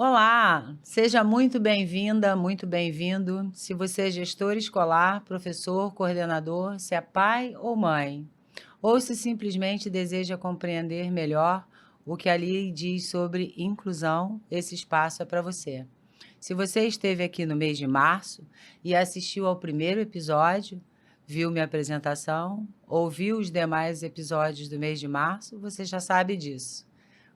Olá, seja muito bem-vinda, muito bem-vindo. Se você é gestor escolar, professor, coordenador, se é pai ou mãe, ou se simplesmente deseja compreender melhor o que a lei diz sobre inclusão, esse espaço é para você. Se você esteve aqui no mês de março e assistiu ao primeiro episódio, viu minha apresentação, ouviu os demais episódios do mês de março, você já sabe disso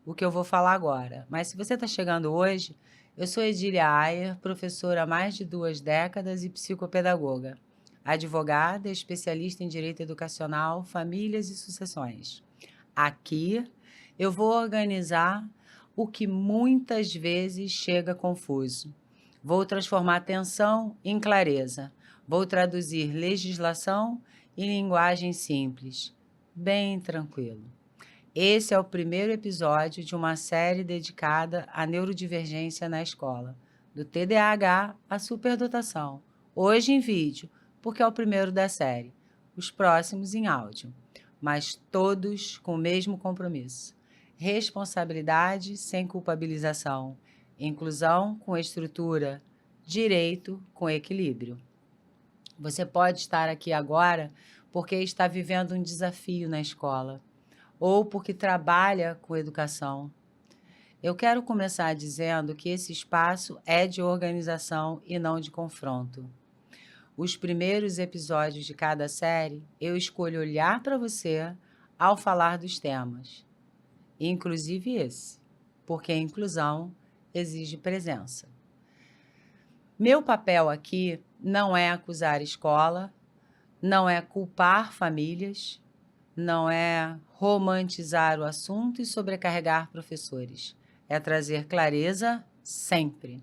o que eu vou falar agora. Mas se você está chegando hoje, eu sou Edília Ayer, professora há mais de 2 décadas e psicopedagoga, advogada, especialista em direito educacional, famílias e sucessões. Aqui eu vou organizar o que muitas vezes chega confuso. Vou transformar tensão em clareza. Vou traduzir legislação em linguagem simples, bem tranquilo. Esse é o primeiro episódio de uma série dedicada à neurodivergência na escola, do TDAH à superdotação. Hoje em vídeo, porque é o primeiro da série. Os próximos em áudio, mas todos com o mesmo compromisso. Responsabilidade sem culpabilização. Inclusão com estrutura. Direito com equilíbrio. Você pode estar aqui agora porque está vivendo um desafio na escola ou porque trabalha com educação. Eu quero começar dizendo que esse espaço é de organização e não de confronto. Os primeiros episódios de cada série, eu escolho olhar para você ao falar dos temas, inclusive esse, porque a inclusão exige presença. Meu papel aqui não é acusar a escola, não é culpar famílias, não é romantizar o assunto e sobrecarregar professores. É trazer clareza sempre,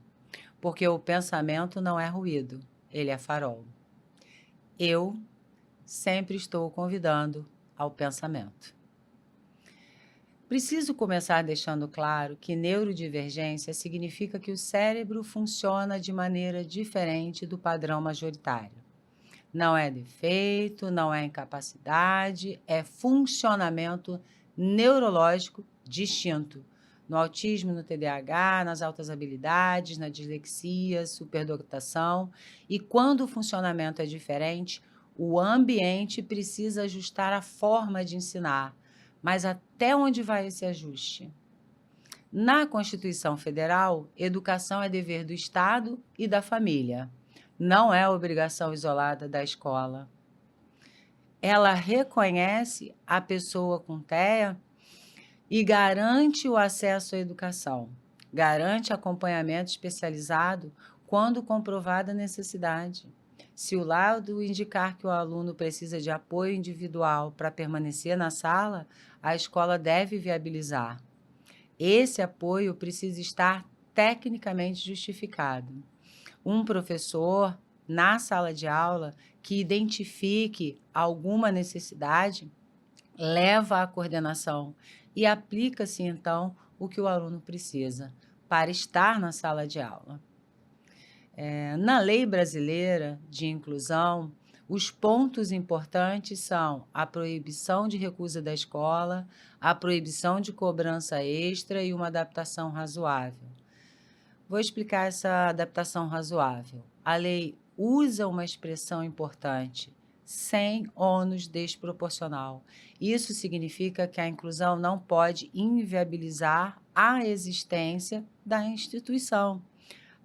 porque o pensamento não é ruído, ele é farol. Eu sempre estou convidando ao pensamento. Preciso começar deixando claro que neurodivergência significa que o cérebro funciona de maneira diferente do padrão majoritário. Não é defeito, não é incapacidade, é funcionamento neurológico distinto. No autismo, no TDAH, nas altas habilidades, na dislexia, superdotação. E quando o funcionamento é diferente, o ambiente precisa ajustar a forma de ensinar. Mas até onde vai esse ajuste? Na Constituição Federal, educação é dever do Estado e da família. Não é obrigação isolada da escola. Ela reconhece a pessoa com TEA e garante o acesso à educação, garante acompanhamento especializado quando comprovada a necessidade. Se o laudo indicar que o aluno precisa de apoio individual para permanecer na sala, a escola deve viabilizar. Esse apoio precisa estar tecnicamente justificado. Um professor, na sala de aula, que identifique alguma necessidade, leva à coordenação e aplica-se, então, o que o aluno precisa para estar na sala de aula. Na lei brasileira de inclusão, os pontos importantes são a proibição de recusa da escola, a proibição de cobrança extra e uma adaptação razoável. Vou explicar essa adaptação razoável. A lei usa uma expressão importante, sem ônus desproporcional. Isso significa que a inclusão não pode inviabilizar a existência da instituição.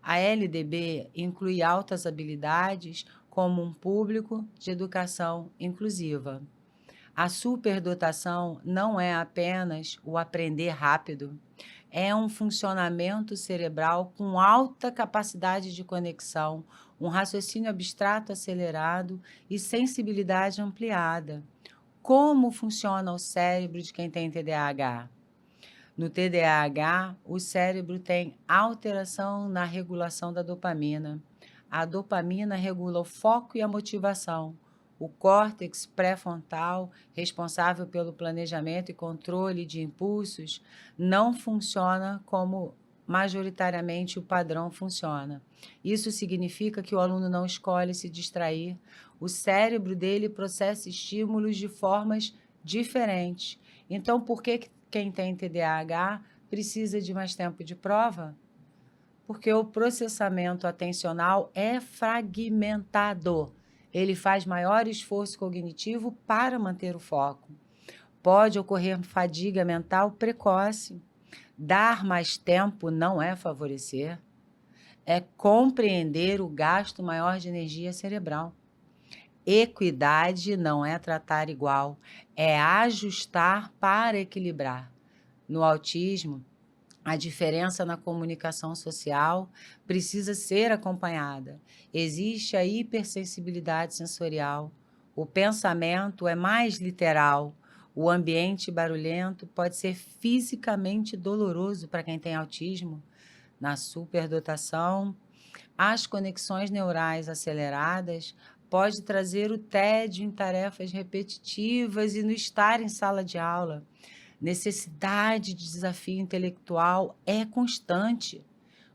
A LDB inclui altas habilidades como um público de educação inclusiva. A superdotação não é apenas o aprender rápido, é um funcionamento cerebral com alta capacidade de conexão, um raciocínio abstrato acelerado e sensibilidade ampliada. Como funciona o cérebro de quem tem TDAH? No TDAH, o cérebro tem alteração na regulação da dopamina. A dopamina regula o foco e a motivação. O córtex pré-frontal, responsável pelo planejamento e controle de impulsos, não funciona como majoritariamente o padrão funciona. Isso significa que o aluno não escolhe se distrair. O cérebro dele processa estímulos de formas diferentes. Então, por que quem tem TDAH precisa de mais tempo de prova? Porque o processamento atencional é fragmentado. Ele faz maior esforço cognitivo para manter o foco. Pode ocorrer fadiga mental precoce. Dar mais tempo não é favorecer, é compreender o gasto maior de energia cerebral. Equidade não é tratar igual, é ajustar para equilibrar. No autismo, a diferença na comunicação social precisa ser acompanhada. Existe a hipersensibilidade sensorial. O pensamento é mais literal. O ambiente barulhento pode ser fisicamente doloroso para quem tem autismo. Na superdotação, as conexões neurais aceleradas pode trazer o tédio em tarefas repetitivas e no estar em sala de aula. Necessidade de desafio intelectual é constante.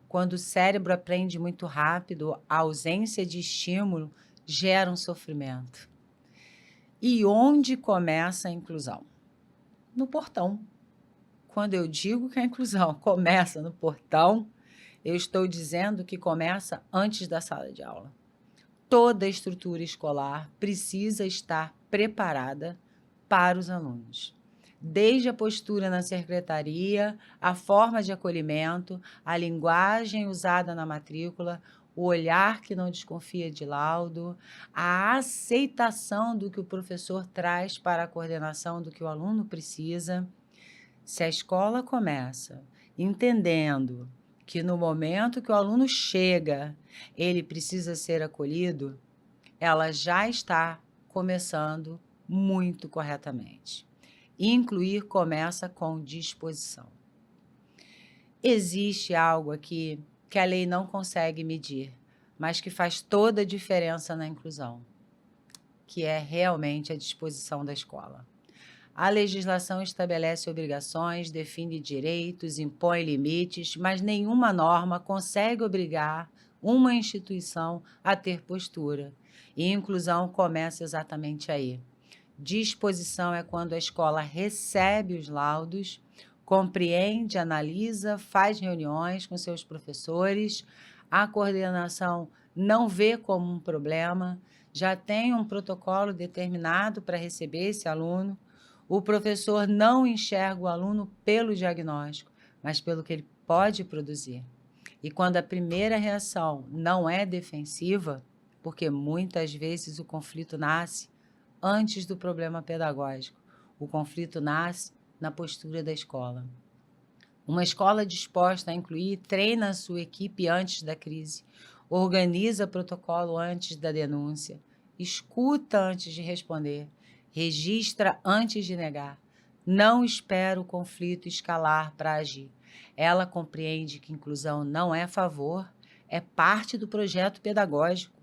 Quando o cérebro aprende muito rápido, a ausência de estímulo gera um sofrimento. E onde começa a inclusão? No portão. Quando eu digo que a inclusão começa no portão, eu estou dizendo que começa antes da sala de aula. Toda a estrutura escolar precisa estar preparada para os alunos. Desde a postura na secretaria, a forma de acolhimento, a linguagem usada na matrícula, o olhar que não desconfia de laudo, a aceitação do que o professor traz para a coordenação do que o aluno precisa. Se a escola começa entendendo que no momento que o aluno chega, ele precisa ser acolhido, ela já está começando muito corretamente. Incluir começa com disposição. Existe algo aqui que a lei não consegue medir, mas que faz toda a diferença na inclusão, que é realmente a disposição da escola. A legislação estabelece obrigações, define direitos, impõe limites, mas nenhuma norma consegue obrigar uma instituição a ter postura. E inclusão começa exatamente aí. Disposição é quando a escola recebe os laudos, compreende, analisa, faz reuniões com seus professores, a coordenação não vê como um problema, já tem um protocolo determinado para receber esse aluno. O professor não enxerga o aluno pelo diagnóstico, mas pelo que ele pode produzir. E quando a primeira reação não é defensiva, porque muitas vezes o conflito nasce antes do problema pedagógico, o conflito nasce na postura da escola. Uma escola disposta a incluir treina a sua equipe antes da crise, organiza protocolo antes da denúncia, escuta antes de responder, registra antes de negar. Não espera o conflito escalar para agir. Ela compreende que inclusão não é favor, é parte do projeto pedagógico.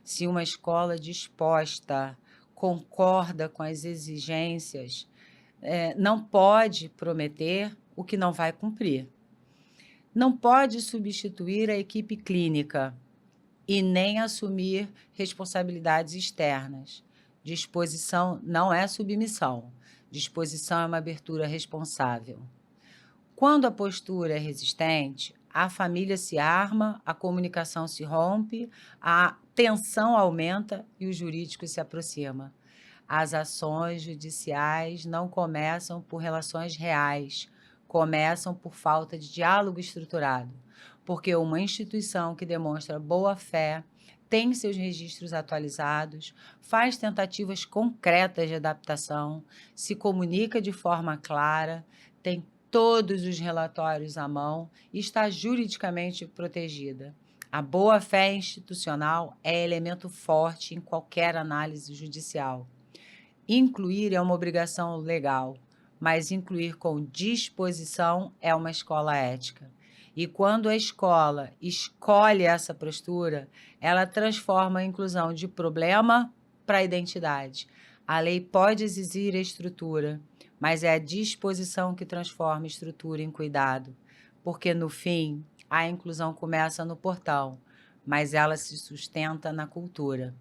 Se uma escola disposta concorda com as exigências, não pode prometer o que não vai cumprir. Não pode substituir a equipe clínica e nem assumir responsabilidades externas. Disposição não é submissão. Disposição é uma abertura responsável. Quando a postura é resistente, a família se arma, a comunicação se rompe, a tensão aumenta e o jurídico se aproxima. As ações judiciais não começam por relações reais, começam por falta de diálogo estruturado, porque uma instituição que demonstra boa-fé tem seus registros atualizados, faz tentativas concretas de adaptação, se comunica de forma clara, tem todos os relatórios à mão e está juridicamente protegida. A boa-fé institucional é elemento forte em qualquer análise judicial. Incluir é uma obrigação legal, mas incluir com disposição é uma escola ética. E quando a escola escolhe essa postura, ela transforma a inclusão de problema para identidade. A lei pode exigir a estrutura, mas é a disposição que transforma a estrutura em cuidado. Porque, no fim, a inclusão começa no portão, mas ela se sustenta na cultura.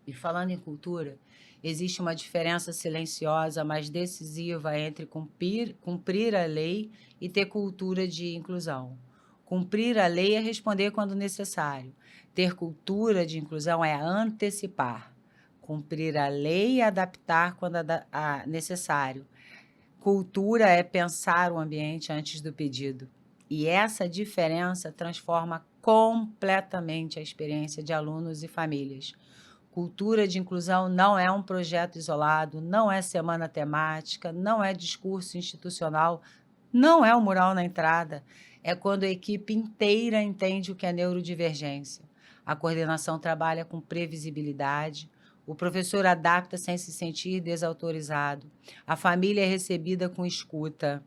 E falando em cultura, existe uma diferença silenciosa, mas decisiva entre cumprir a lei e ter cultura de inclusão. Cumprir a lei é responder quando necessário. Ter cultura de inclusão é antecipar. Cumprir a lei e adaptar quando necessário. Cultura é pensar o ambiente antes do pedido. E essa diferença transforma completamente a experiência de alunos e famílias. Cultura de inclusão não é um projeto isolado, não é semana temática, não é discurso institucional, não é um mural na entrada. É quando a equipe inteira entende o que é neurodivergência. A coordenação trabalha com previsibilidade, o professor adapta sem se sentir desautorizado, a família é recebida com escuta.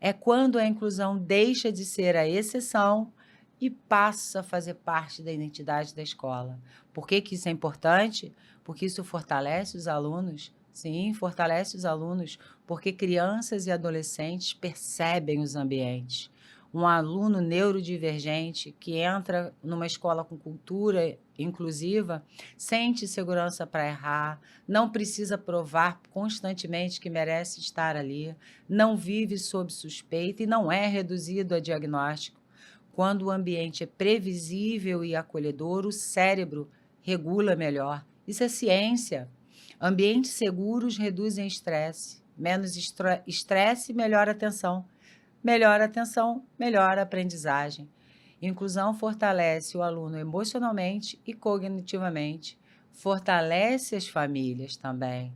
É quando a inclusão deixa de ser a exceção e passa a fazer parte da identidade da escola. Por que que isso é importante? Porque isso fortalece os alunos. Sim, fortalece os alunos, porque crianças e adolescentes percebem os ambientes. Um aluno neurodivergente que entra numa escola com cultura inclusiva sente segurança para errar, não precisa provar constantemente que merece estar ali, não vive sob suspeita e não é reduzido a diagnóstico. Quando o ambiente é previsível e acolhedor, o cérebro regula melhor. Isso é ciência. Ambientes seguros reduzem estresse. Menos estresse, melhor atenção. Melhor atenção, melhor aprendizagem. Inclusão fortalece o aluno emocionalmente e cognitivamente. Fortalece as famílias também,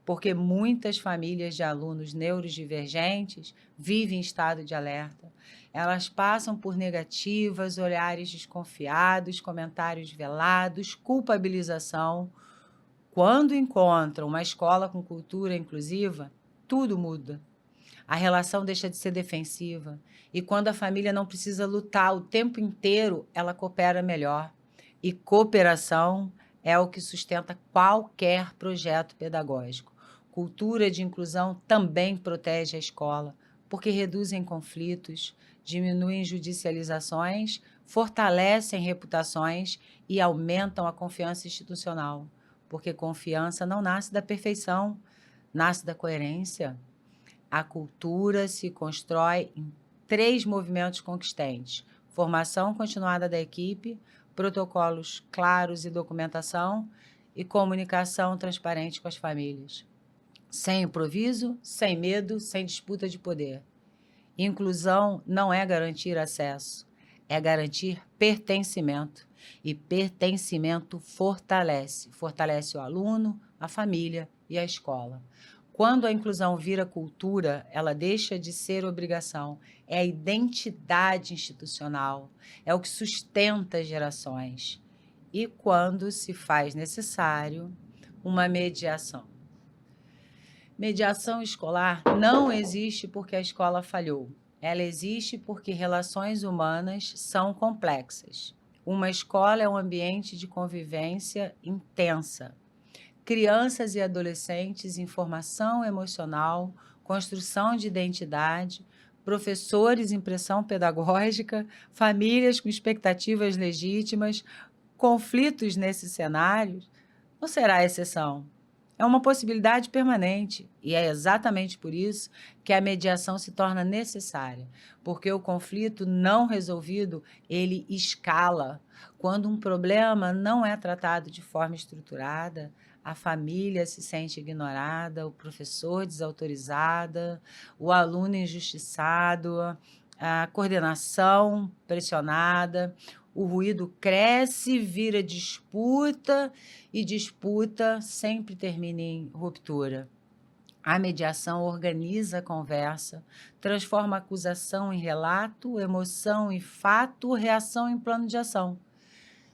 porque muitas famílias de alunos neurodivergentes vivem em estado de alerta. Elas passam por negativas, olhares desconfiados, comentários velados, culpabilização. Quando encontram uma escola com cultura inclusiva, tudo muda. A relação deixa de ser defensiva. E quando a família não precisa lutar o tempo inteiro, ela coopera melhor. E cooperação é o que sustenta qualquer projeto pedagógico. Cultura de inclusão também protege a escola, porque reduzem conflitos, diminuem judicializações, fortalecem reputações e aumentam a confiança institucional. Porque confiança não nasce da perfeição, nasce da coerência. A cultura se constrói em 3 movimentos conquistantes: formação continuada da equipe, protocolos claros e documentação, e comunicação transparente com as famílias. Sem improviso, sem medo, sem disputa de poder. Inclusão não é garantir acesso, é garantir pertencimento. E pertencimento fortalece o aluno, a família e a escola. Quando a inclusão vira cultura, ela deixa de ser obrigação, é a identidade institucional, é o que sustenta as gerações. E quando se faz necessário uma mediação. Mediação escolar não existe porque a escola falhou. Ela existe porque relações humanas são complexas. Uma escola é um ambiente de convivência intensa. Crianças e adolescentes em formação emocional, construção de identidade, professores em pressão pedagógica, famílias com expectativas legítimas, conflitos nesses cenários, não será exceção. É uma possibilidade permanente e é exatamente por isso que a mediação se torna necessária, porque o conflito não resolvido, ele escala. Quando um problema não é tratado de forma estruturada, a família se sente ignorada, o professor desautorizada, o aluno injustiçado, a coordenação pressionada, o ruído cresce, vira disputa, e disputa sempre termina em ruptura. A mediação organiza a conversa, transforma a acusação em relato, emoção em fato, reação em plano de ação.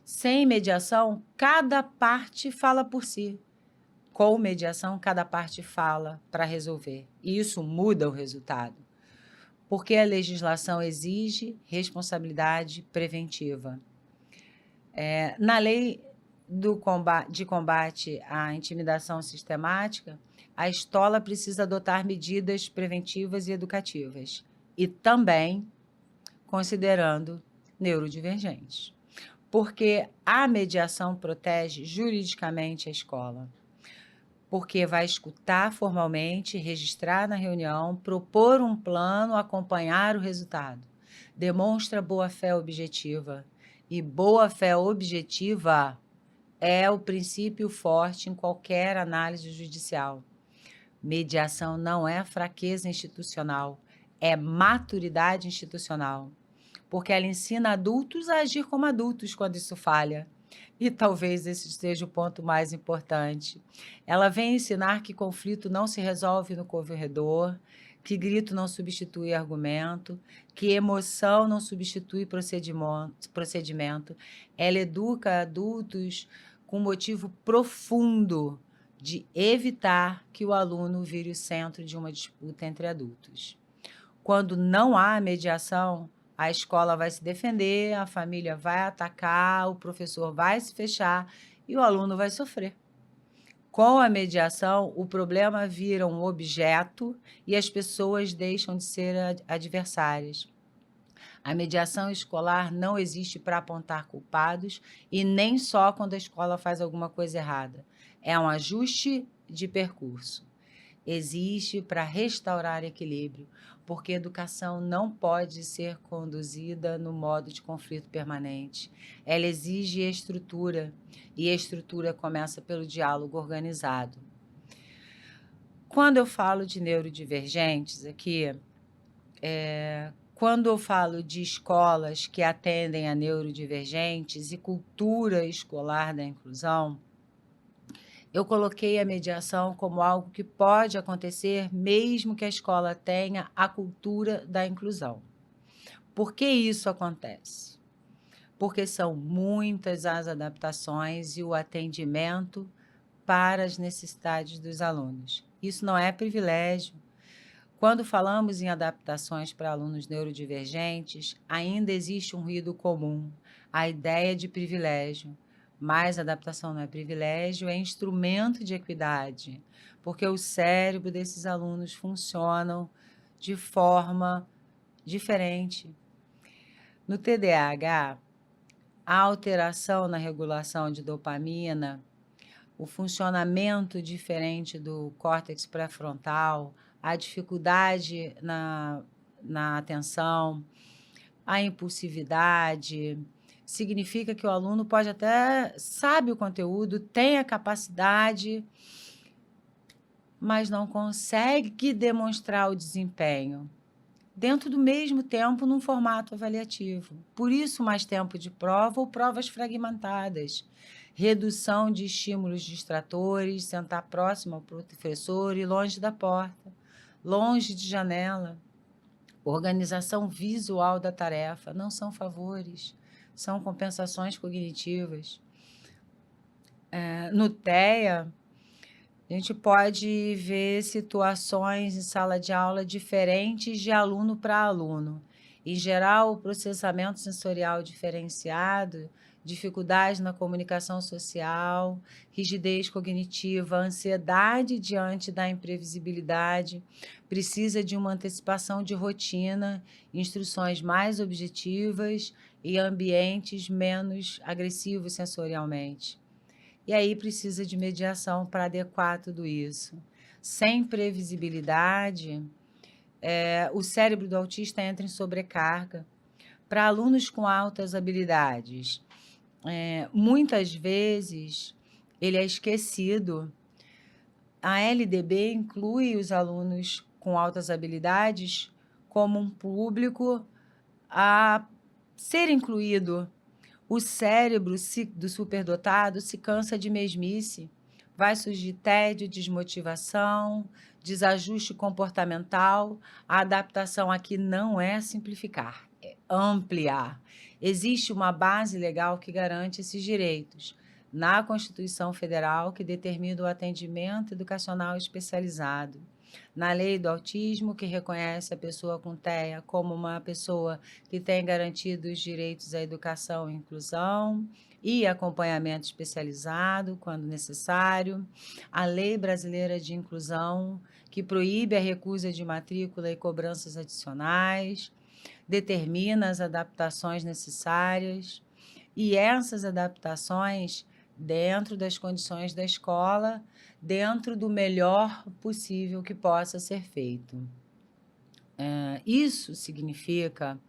Sem mediação, cada parte fala por si. Com mediação, cada parte fala para resolver. E isso muda o resultado. Porque a legislação exige responsabilidade preventiva. Na lei de combate à intimidação sistemática, a escola precisa adotar medidas preventivas e educativas, e também considerando neurodivergentes. Porque a mediação protege juridicamente a escola. Porque vai escutar formalmente, registrar na reunião, propor um plano, acompanhar o resultado. demonstra boa-fé objetiva. E boa-fé objetiva é o princípio forte em qualquer análise judicial. Mediação não é fraqueza institucional, é maturidade institucional, porque ela ensina adultos a agir como adultos quando isso falha. E talvez esse seja o ponto mais importante. Ela vem ensinar que conflito não se resolve no corredor, que grito não substitui argumento, que emoção não substitui procedimento. Ela educa adultos com motivo profundo de evitar que o aluno vire o centro de uma disputa entre adultos. Quando não há mediação, a escola vai se defender, a família vai atacar, o professor vai se fechar e o aluno vai sofrer. Com a mediação, o problema vira um objeto e as pessoas deixam de ser adversárias. A mediação escolar não existe para apontar culpados e nem só quando a escola faz alguma coisa errada. É um ajuste de percurso. Existe para restaurar equilíbrio, porque educação não pode ser conduzida no modo de conflito permanente. Ela exige estrutura, e a estrutura começa pelo diálogo organizado. Quando eu falo de neurodivergentes aqui, quando eu falo de escolas que atendem a neurodivergentes e cultura escolar da inclusão, eu coloquei a mediação como algo que pode acontecer mesmo que a escola tenha a cultura da inclusão. Por que isso acontece? Porque são muitas as adaptações e o atendimento para as necessidades dos alunos. Isso não é privilégio. Quando falamos em adaptações para alunos neurodivergentes, ainda existe um ruído comum, a ideia de privilégio. Mas adaptação não é privilégio, é instrumento de equidade, porque o cérebro desses alunos funcionam de forma diferente. No TDAH, a alteração na regulação de dopamina, o funcionamento diferente do córtex pré-frontal, a dificuldade na atenção, a impulsividade, significa que o aluno pode até sabe o conteúdo, tem a capacidade, mas não consegue demonstrar o desempenho dentro do mesmo tempo num formato avaliativo. Por isso, mais tempo de prova ou provas fragmentadas, redução de estímulos distratores, sentar próximo ao professor e longe da porta, longe de janela. Organização visual da tarefa, não são favores, são compensações cognitivas. No TEA, a gente pode ver situações em sala de aula diferentes de aluno para aluno. Em geral, o processamento sensorial diferenciado, dificuldades na comunicação social, rigidez cognitiva, ansiedade diante da imprevisibilidade, precisa de uma antecipação de rotina, instruções mais objetivas e ambientes menos agressivos sensorialmente. E aí precisa de mediação para adequar tudo isso. Sem previsibilidade, o cérebro do autista entra em sobrecarga. Para alunos com altas habilidades, muitas vezes ele é esquecido. A LDB inclui os alunos com altas habilidades como um público a ser incluído. O cérebro do superdotado se cansa de mesmice. Vai surgir tédio, desmotivação, desajuste comportamental. A adaptação aqui não é simplificar, é ampliar. Existe uma base legal que garante esses direitos. Na Constituição Federal, que determina o atendimento educacional especializado. Na Lei do Autismo, que reconhece a pessoa com TEA como uma pessoa que tem garantido os direitos à educação e inclusão e acompanhamento especializado, quando necessário. A Lei Brasileira de Inclusão, que proíbe a recusa de matrícula e cobranças adicionais, determina as adaptações necessárias, e essas adaptações dentro das condições da escola, dentro do melhor possível que possa ser feito. Isso significa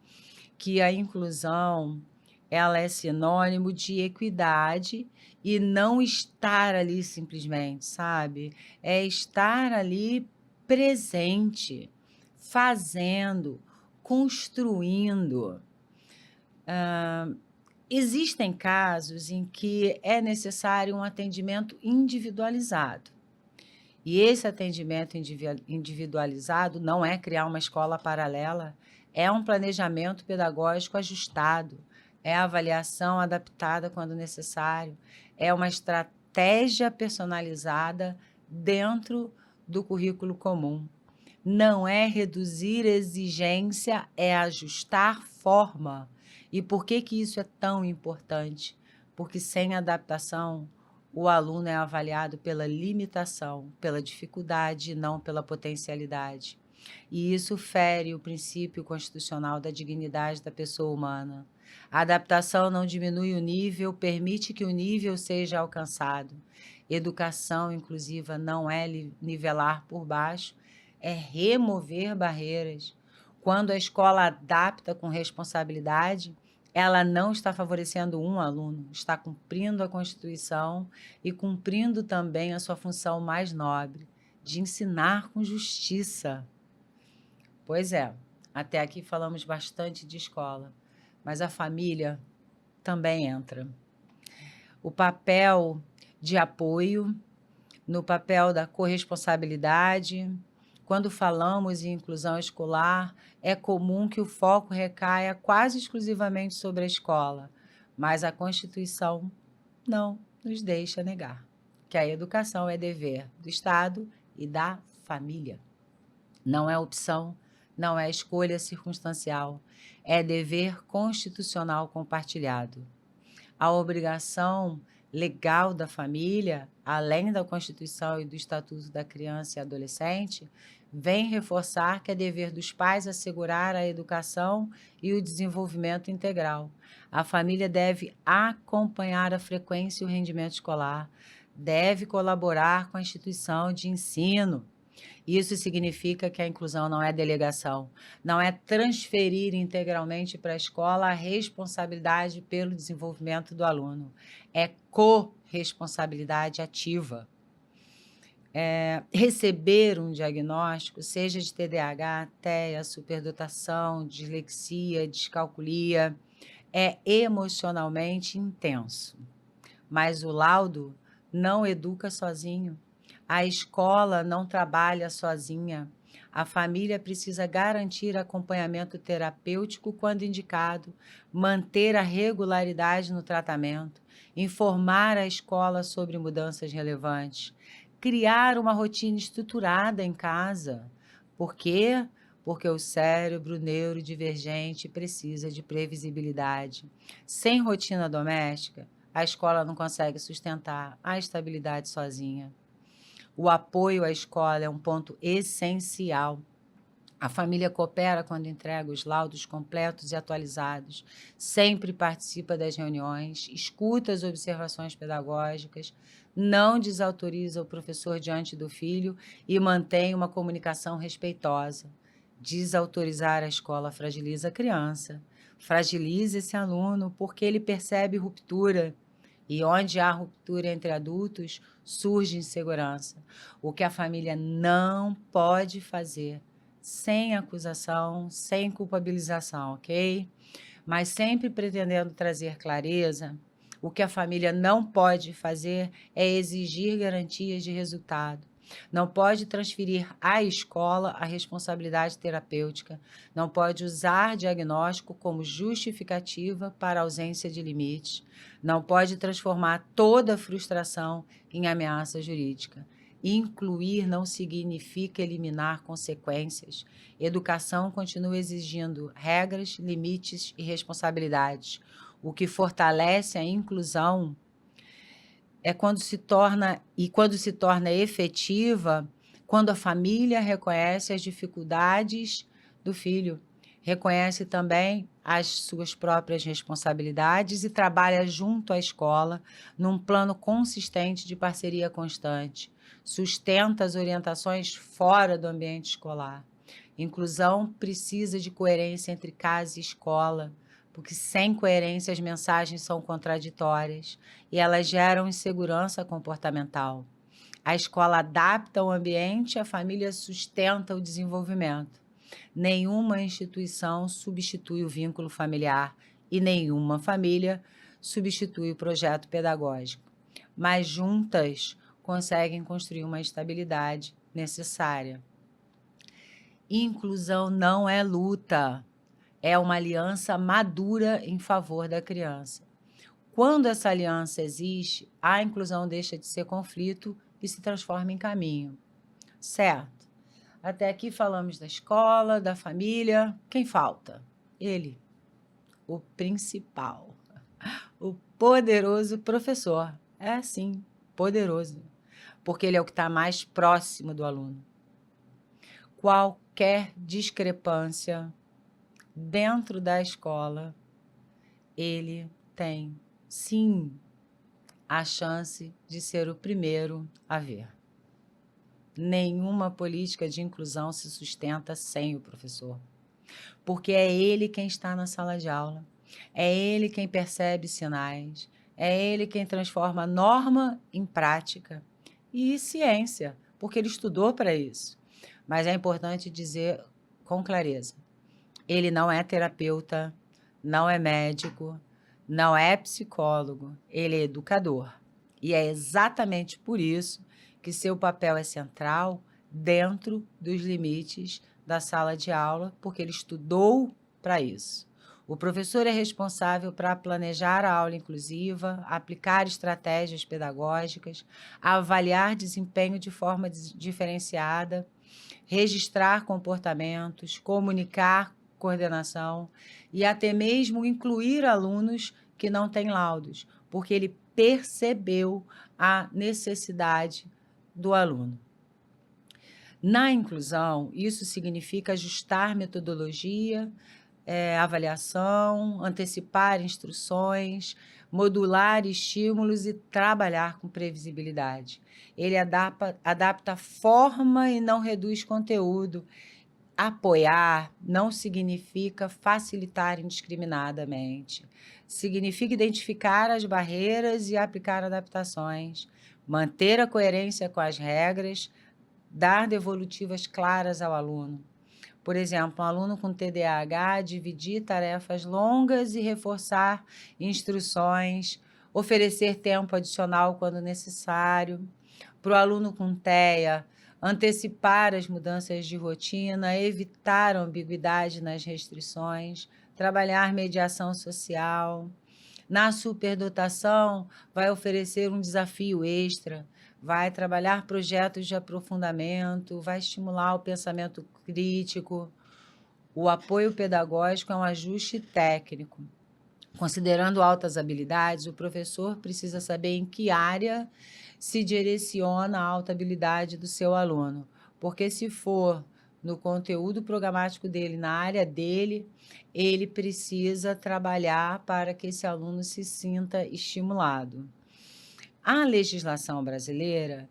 que a inclusão ela é sinônimo de equidade e não estar ali simplesmente, sabe? É estar ali presente, fazendo, construindo. Existem casos em que é necessário um atendimento individualizado. E esse atendimento individualizado não é criar uma escola paralela, é um planejamento pedagógico ajustado, é avaliação adaptada quando necessário, é uma estratégia personalizada dentro do currículo comum. Não é reduzir exigência, é ajustar forma. E por que que isso é tão importante? Porque sem adaptação, o aluno é avaliado pela limitação, pela dificuldade e não pela potencialidade. E isso fere o princípio constitucional da dignidade da pessoa humana. A adaptação não diminui o nível, permite que o nível seja alcançado. Educação inclusiva não é nivelar por baixo, é remover barreiras. Quando a escola adapta com responsabilidade, ela não está favorecendo um aluno, está cumprindo a Constituição e cumprindo também a sua função mais nobre, de ensinar com justiça. Pois é, até aqui falamos bastante de escola, mas a família também entra. O papel de apoio, no papel da corresponsabilidade. Quando falamos em inclusão escolar, é comum que o foco recaia quase exclusivamente sobre a escola, mas a Constituição não nos deixa negar que a educação é dever do Estado e da família. Não é opção, não é escolha circunstancial, é dever constitucional compartilhado. A obrigação legal da família, além da Constituição e do Estatuto da Criança e Adolescente, vem reforçar que é dever dos pais assegurar a educação e o desenvolvimento integral. A família deve acompanhar a frequência e o rendimento escolar, deve colaborar com a instituição de ensino. Isso significa que a inclusão não é delegação, não é transferir integralmente para a escola a responsabilidade pelo desenvolvimento do aluno, é corresponsabilidade ativa. Receber um diagnóstico, seja de TDAH, TEA, superdotação, dislexia, descalculia, é emocionalmente intenso, mas o laudo não educa sozinho. A escola não trabalha sozinha. A família precisa garantir acompanhamento terapêutico quando indicado, manter a regularidade no tratamento, informar a escola sobre mudanças relevantes, criar uma rotina estruturada em casa. Por quê? Porque o cérebro neurodivergente precisa de previsibilidade. Sem rotina doméstica, a escola não consegue sustentar a estabilidade sozinha. O apoio à escola é um ponto essencial. A família coopera quando entrega os laudos completos e atualizados, sempre participa das reuniões, escuta as observações pedagógicas, não desautoriza o professor diante do filho e mantém uma comunicação respeitosa. Desautorizar a escola fragiliza a criança, fragiliza esse aluno porque ele percebe ruptura. E onde há ruptura entre adultos, surge insegurança. O que a família não pode fazer, sem acusação, sem culpabilização, ok? Mas sempre pretendendo trazer clareza, o que a família não pode fazer é exigir garantias de resultado. Não pode transferir à escola a responsabilidade terapêutica, não pode usar diagnóstico como justificativa para a ausência de limites, não pode transformar toda frustração em ameaça jurídica. Incluir não significa eliminar consequências. Educação continua exigindo regras, limites e responsabilidades. O que fortalece a inclusão é quando se torna efetiva, quando a família reconhece as dificuldades do filho, reconhece também as suas próprias responsabilidades e trabalha junto à escola num plano consistente de parceria constante, sustenta as orientações fora do ambiente escolar, Inclusão precisa de coerência entre casa e escola, porque sem coerência as mensagens são contraditórias e elas geram insegurança comportamental. A escola adapta o ambiente, a família sustenta o desenvolvimento. Nenhuma instituição substitui o vínculo familiar e nenhuma família substitui o projeto pedagógico, mas juntas conseguem construir uma estabilidade necessária. Inclusão não é luta, é uma aliança madura em favor da criança. Quando essa aliança existe, a inclusão deixa de ser conflito e se transforma em caminho. Certo? Até aqui falamos da escola, da família. Quem falta? Ele, o principal, o poderoso professor. É sim, poderoso, porque ele é o que está mais próximo do aluno. Qualquer discrepância dentro da escola, ele tem, sim, a chance de ser o primeiro a ver. Nenhuma política de inclusão se sustenta sem o professor, porque é ele quem está na sala de aula, é ele quem percebe sinais, é ele quem transforma a norma em prática e ciência, porque ele estudou para isso. Mas é importante dizer com clareza, ele não é terapeuta, não é médico, não é psicólogo, ele é educador. E é exatamente por isso que seu papel é central dentro dos limites da sala de aula, porque ele estudou para isso. O professor é responsável para planejar a aula inclusiva, aplicar estratégias pedagógicas, avaliar desempenho de forma diferenciada, registrar comportamentos, comunicar coordenação e até mesmo incluir alunos que não têm laudos, porque ele percebeu a necessidade do aluno. Na inclusão, isso significa ajustar metodologia, avaliação, antecipar instruções, modular estímulos e trabalhar com previsibilidade. Ele adapta a forma e não reduz conteúdo. Apoiar não significa facilitar indiscriminadamente. Significa identificar as barreiras e aplicar adaptações, manter a coerência com as regras, dar devolutivas claras ao aluno. Por exemplo, um aluno com TDAH, dividir tarefas longas e reforçar instruções, oferecer tempo adicional quando necessário. Para o aluno com TEA, antecipar as mudanças de rotina, evitar ambiguidade nas restrições, trabalhar mediação social. Na superdotação, vai oferecer um desafio extra, vai trabalhar projetos de aprofundamento, vai estimular o pensamento crítico. O apoio pedagógico é um ajuste técnico. Considerando altas habilidades, o professor precisa saber em que área se direciona a alta habilidade do seu aluno, porque se for no conteúdo programático dele, na área dele, ele precisa trabalhar para que esse aluno se sinta estimulado. A legislação brasileira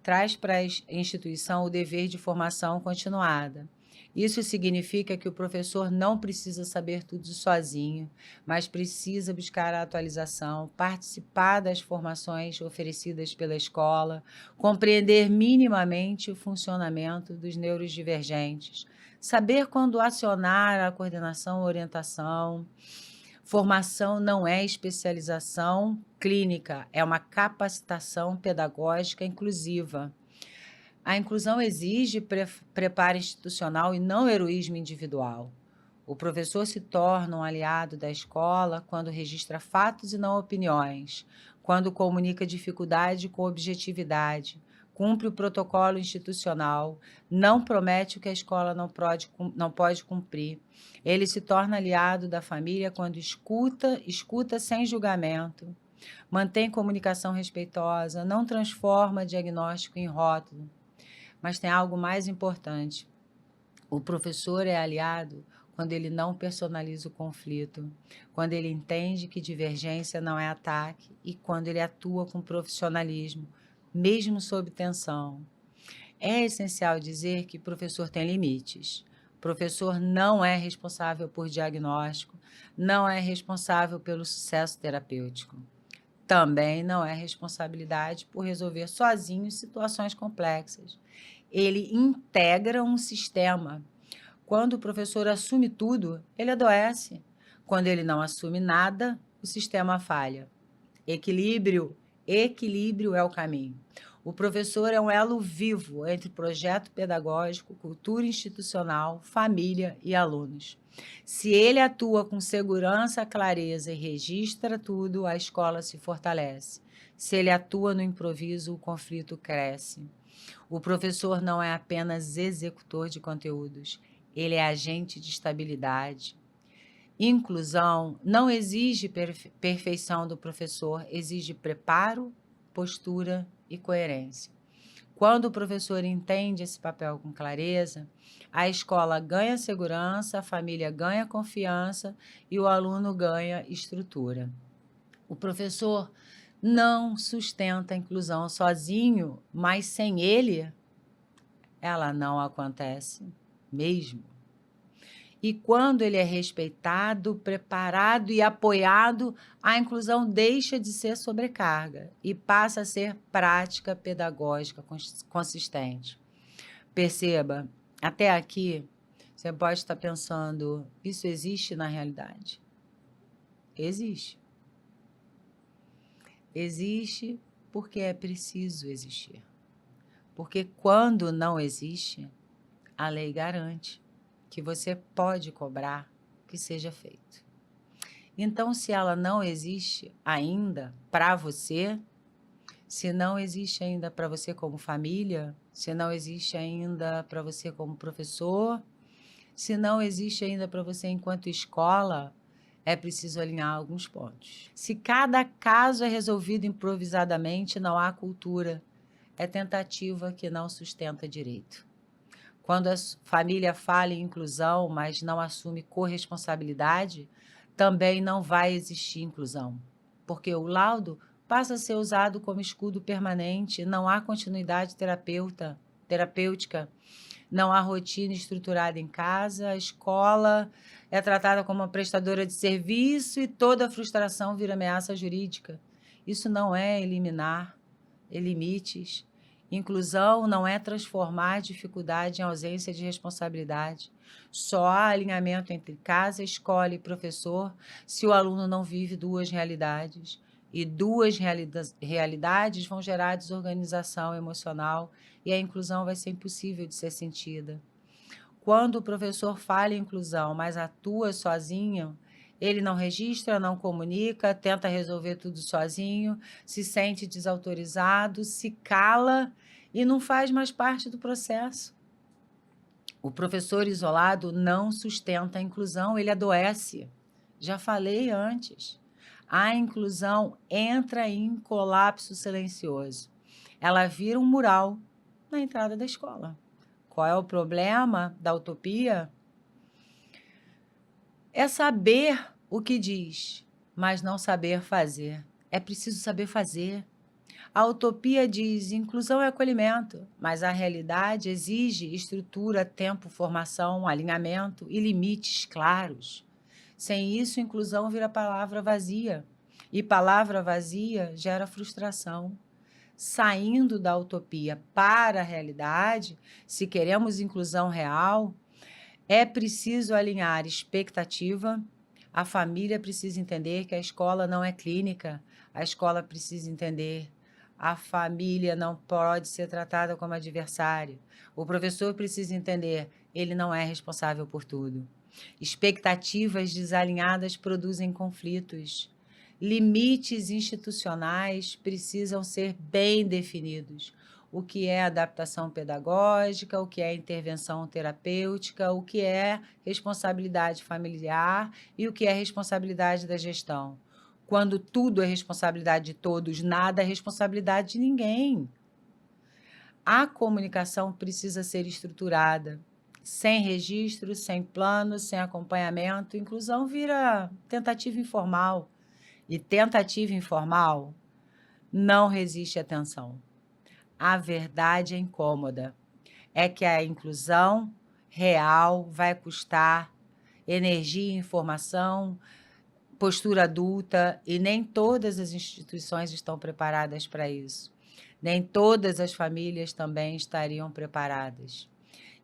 traz para a instituição o dever de formação continuada. Isso significa que o professor não precisa saber tudo sozinho, mas precisa buscar a atualização, participar das formações oferecidas pela escola, compreender minimamente o funcionamento dos neurodivergentes, saber quando acionar a coordenação ou orientação. Formação não é especialização clínica, é uma capacitação pedagógica inclusiva. A inclusão exige preparo institucional e não heroísmo individual. O professor se torna um aliado da escola quando registra fatos e não opiniões, quando comunica dificuldade com objetividade, cumpre o protocolo institucional, não promete o que a escola não pode cumprir. Ele se torna aliado da família quando escuta sem julgamento, mantém comunicação respeitosa, não transforma diagnóstico em rótulo. Mas tem algo mais importante. O professor é aliado quando ele não personaliza o conflito, quando ele entende que divergência não é ataque e quando ele atua com profissionalismo, mesmo sob tensão. É essencial dizer que o professor tem limites. Professor não é responsável por diagnóstico, não é responsável pelo sucesso terapêutico. Também não é responsabilidade por resolver sozinho situações complexas. Ele integra um sistema. Quando o professor assume tudo, ele adoece. Quando ele não assume nada, o sistema falha. Equilíbrio, equilíbrio é o caminho. O professor é um elo vivo entre projeto pedagógico, cultura institucional, família e alunos. Se ele atua com segurança, clareza e registra tudo, a escola se fortalece. Se ele atua no improviso, o conflito cresce. O professor não é apenas executor de conteúdos, ele é agente de estabilidade. Inclusão não exige perfeição do professor, exige preparo, postura e coerência. Quando o professor entende esse papel com clareza, a escola ganha segurança, a família ganha confiança e o aluno ganha estrutura. O professor não sustenta a inclusão sozinho, mas sem ele, ela não acontece mesmo. E quando ele é respeitado, preparado e apoiado, a inclusão deixa de ser sobrecarga e passa a ser prática pedagógica consistente. Perceba, até aqui, você pode estar pensando, isso existe na realidade? Existe. Existe porque é preciso existir. Porque quando não existe, a lei garante que você pode cobrar que seja feito. Então, se ela não existe ainda para você, se não existe ainda para você como família, se não existe ainda para você como professor, se não existe ainda para você enquanto escola, é preciso alinhar alguns pontos. Se cada caso é resolvido improvisadamente, não há cultura. É tentativa que não sustenta direito. Quando a família fala em inclusão, mas não assume corresponsabilidade, também não vai existir inclusão, porque o laudo passa a ser usado como escudo permanente, não há continuidade terapêutica, não há rotina estruturada em casa, a escola é tratada como uma prestadora de serviço e toda frustração vira ameaça jurídica. Isso não é eliminar limites. Inclusão não é transformar dificuldade em ausência de responsabilidade. Só há alinhamento entre casa, escola e professor se o aluno não vive duas realidades. E duas realidades vão gerar desorganização emocional e a inclusão vai ser impossível de ser sentida. Quando o professor fala em inclusão, mas atua sozinho, ele não registra, não comunica, tenta resolver tudo sozinho, se sente desautorizado, se cala e não faz mais parte do processo. O professor isolado não sustenta a inclusão, ele adoece. Já falei antes. A inclusão entra em colapso silencioso. Ela vira um mural na entrada da escola. Qual é o problema da utopia? É saber o que diz, mas não saber fazer. É preciso saber fazer. A utopia diz inclusão e acolhimento, mas a realidade exige estrutura, tempo, formação, alinhamento e limites claros. Sem isso, inclusão vira palavra vazia. E palavra vazia gera frustração. Saindo da utopia para a realidade, se queremos inclusão real, é preciso alinhar expectativa. A família precisa entender que a escola não é clínica. A escola precisa entender. A família não pode ser tratada como adversário. O professor precisa entender. Ele não é responsável por tudo. Expectativas desalinhadas produzem conflitos. Limites institucionais precisam ser bem definidos. O que é adaptação pedagógica, o que é intervenção terapêutica, o que é responsabilidade familiar e o que é responsabilidade da gestão. Quando tudo é responsabilidade de todos, nada é responsabilidade de ninguém. A comunicação precisa ser estruturada. Sem registro, sem plano, sem acompanhamento, inclusão vira tentativa informal. E tentativa informal não resiste à tensão. A verdade é incômoda. É que a inclusão real, vai custar energia e informação, postura adulta, e nem todas as instituições estão preparadas para isso. Nem todas as famílias também estariam preparadas.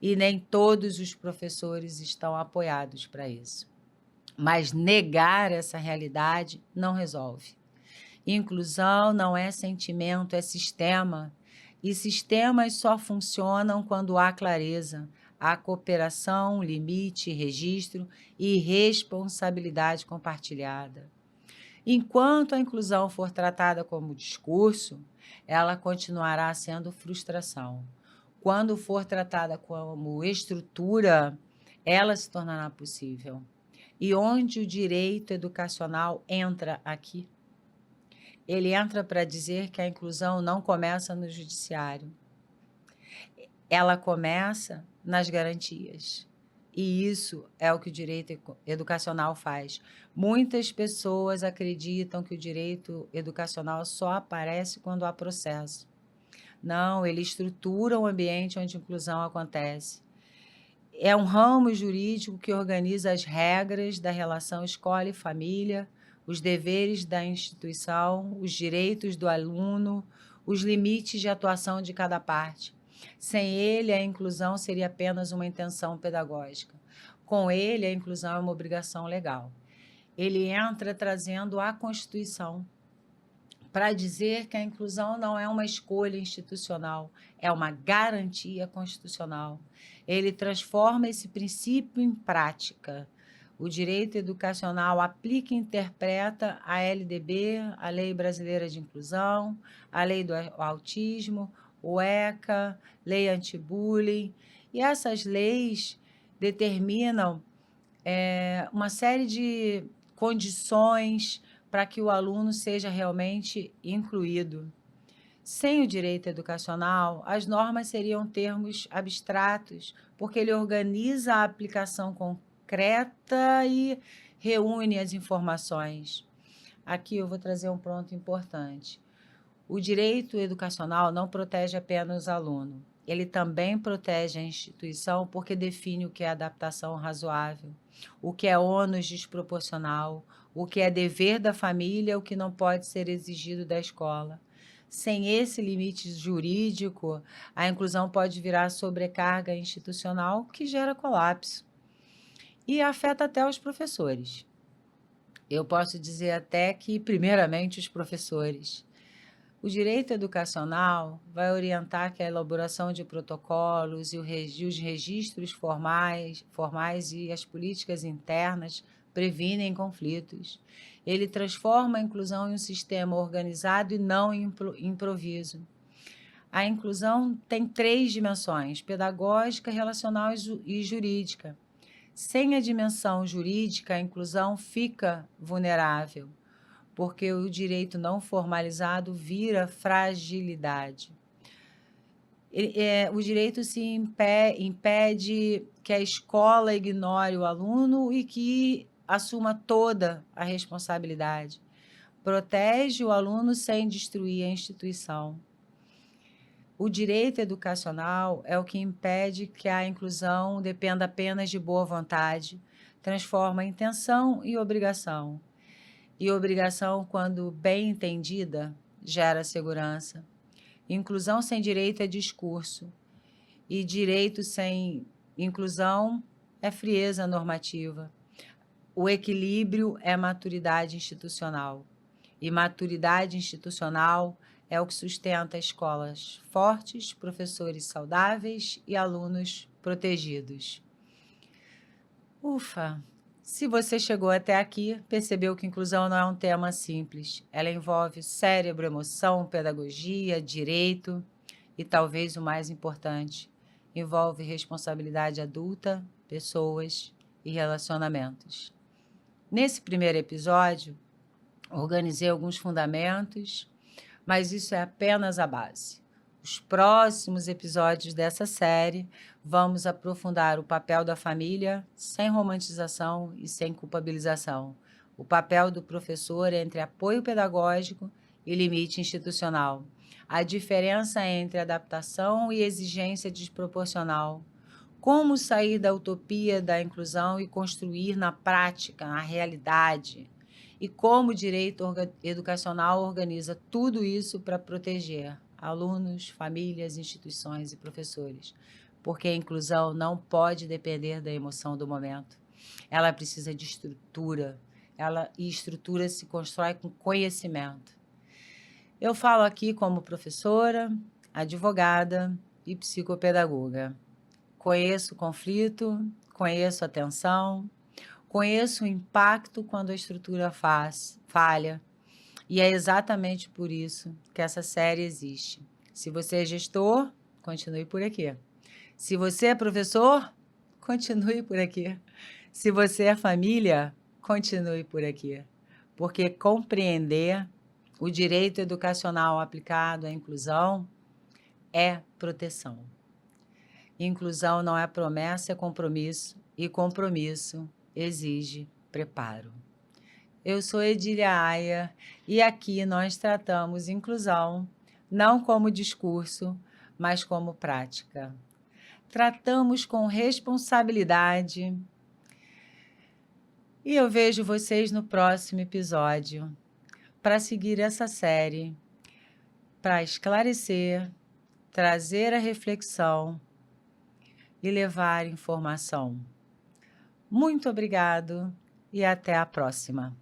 E nem todos os professores estão apoiados para isso. Mas negar essa realidade não resolve. Inclusão não é sentimento, é sistema. E sistemas só funcionam quando há clareza, há cooperação, limite, registro e responsabilidade compartilhada. Enquanto a inclusão for tratada como discurso, ela continuará sendo frustração. Quando for tratada como estrutura, ela se tornará possível. E onde o direito educacional entra aqui? Ele entra para dizer que a inclusão não começa no judiciário. Ela começa nas garantias. E isso é o que o direito educacional faz. Muitas pessoas acreditam que o direito educacional só aparece quando há processo. Não, ele estrutura o ambiente onde a inclusão acontece. É um ramo jurídico que organiza as regras da relação escola e família, os deveres da instituição, os direitos do aluno, os limites de atuação de cada parte. Sem ele, a inclusão seria apenas uma intenção pedagógica. Com ele, a inclusão é uma obrigação legal. Ele entra trazendo a Constituição para dizer que a inclusão não é uma escolha institucional, é uma garantia constitucional. Ele transforma esse princípio em prática. O direito educacional aplica e interpreta a LDB, a Lei Brasileira de Inclusão, a Lei do Autismo, o ECA, Lei Anti-Bullying, e essas leis determinam uma série de condições para que o aluno seja realmente incluído. Sem o direito educacional, as normas seriam termos abstratos, porque ele organiza a aplicação concreta e reúne as informações. Aqui eu vou trazer um ponto importante. O direito educacional não protege apenas o aluno, ele também protege a instituição porque define o que é adaptação razoável, o que é ônus desproporcional, o que é dever da família, o que não pode ser exigido da escola. Sem esse limite jurídico, a inclusão pode virar sobrecarga institucional que gera colapso e afeta até os professores. Eu posso dizer até que, primeiramente, os professores. O direito educacional vai orientar que a elaboração de protocolos e os registros formais e as políticas internas previnem conflitos. Ele transforma a inclusão em um sistema organizado e não em improviso. A inclusão tem 3 dimensões: pedagógica, relacional e jurídica. Sem a dimensão jurídica, a inclusão fica vulnerável, porque o direito não formalizado vira fragilidade. O direito se impede que a escola ignore o aluno e que assuma toda a responsabilidade. Protege o aluno sem destruir a instituição. O direito educacional é o que impede que a inclusão dependa apenas de boa vontade, transforma intenção em obrigação. E obrigação, quando bem entendida, gera segurança. Inclusão sem direito é discurso. E direito sem inclusão é frieza normativa. O equilíbrio é maturidade institucional. E maturidade institucional é o que sustenta escolas fortes, professores saudáveis e alunos protegidos. Ufa! Se você chegou até aqui, percebeu que inclusão não é um tema simples. Ela envolve cérebro, emoção, pedagogia, direito e, talvez o mais importante, envolve responsabilidade adulta, pessoas e relacionamentos. Nesse primeiro episódio, organizei alguns fundamentos, mas isso é apenas a base. Os próximos episódios dessa série vamos aprofundar o papel da família sem romantização e sem culpabilização, o papel do professor entre apoio pedagógico e limite institucional, a diferença entre adaptação e exigência desproporcional, Como sair da utopia da inclusão e construir na prática, na realidade? E como o direito educacional organiza tudo isso para proteger alunos, famílias, instituições e professores? Porque a inclusão não pode depender da emoção do momento. Ela precisa de estrutura. E estrutura se constrói com conhecimento. Eu falo aqui como professora, advogada e psicopedagoga. Conheço o conflito, conheço a tensão, conheço o impacto quando a estrutura falha. E é exatamente por isso que essa série existe. Se você é gestor, continue por aqui. Se você é professor, continue por aqui. Se você é família, continue por aqui. Porque compreender o direito educacional aplicado à inclusão é proteção. Inclusão não é promessa, é compromisso, e compromisso exige preparo. Eu sou Edília Aia e aqui nós tratamos inclusão não como discurso, mas como prática. Tratamos com responsabilidade e eu vejo vocês no próximo episódio para seguir essa série, para esclarecer, trazer a reflexão e levar informação. Muito obrigado e até a próxima.